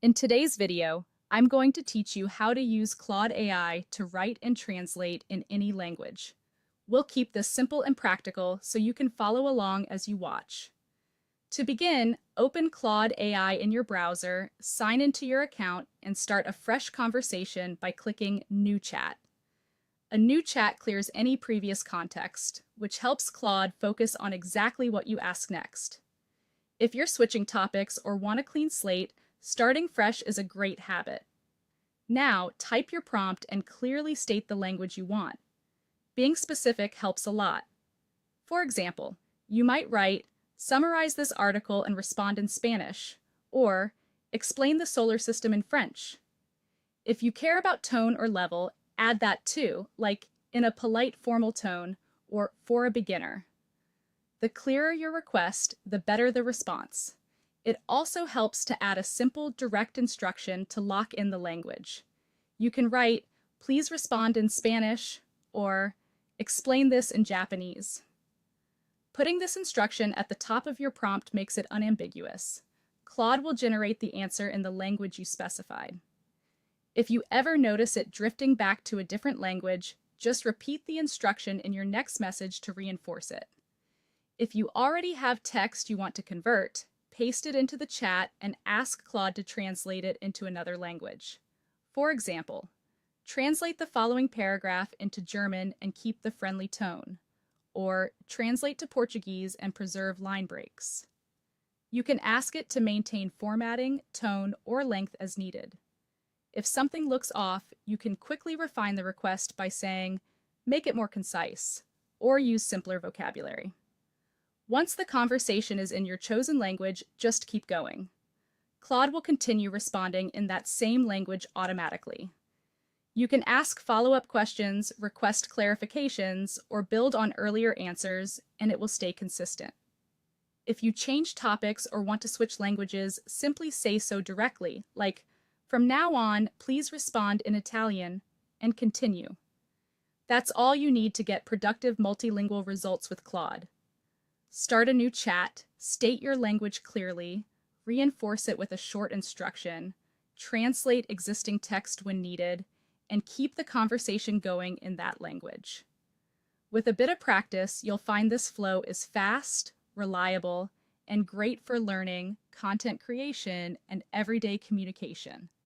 In today's video, I'm going to teach you how to use Claude AI to write and translate in any language. We'll keep this simple and practical so you can follow along as you watch. To begin, open Claude AI in your browser, sign into your account, and start a fresh conversation by clicking New Chat. A new chat clears any previous context, which helps Claude focus on exactly what you ask next. If you're switching topics or want a clean slate, starting fresh is a great habit. Now, type your prompt and clearly state the language you want. Being specific helps a lot. For example, you might write, "Summarize this article and respond in Spanish," or "Explain the solar system in French." If you care about tone or level, add that too, like "in a polite formal tone" or "for a beginner." The clearer your request, the better the response. It also helps to add a simple, direct instruction to lock in the language. You can write, "Please respond in Spanish," or "Explain this in Japanese." Putting this instruction at the top of your prompt makes it unambiguous. Claude will generate the answer in the language you specified. If you ever notice it drifting back to a different language, just repeat the instruction in your next message to reinforce it. If you already have text you want to convert, paste it into the chat and ask Claude to translate it into another language. For example, translate the following paragraph into German and keep the friendly tone, or translate to Portuguese and preserve line breaks. You can ask it to maintain formatting, tone, or length as needed. If something looks off, you can quickly refine the request by saying, "Make it more concise," or use simpler vocabulary. Once the conversation is in your chosen language, just keep going. Claude will continue responding in that same language automatically. You can ask follow-up questions, request clarifications, or build on earlier answers, and it will stay consistent. If you change topics or want to switch languages, simply say so directly, like, "From now on, please respond in Italian," and continue. That's all you need to get productive multilingual results with Claude. Start a new chat, state your language clearly, reinforce it with a short instruction, translate existing text when needed, and keep the conversation going in that language. With a bit of practice, you'll find this flow is fast, reliable, and great for learning, content creation, and everyday communication.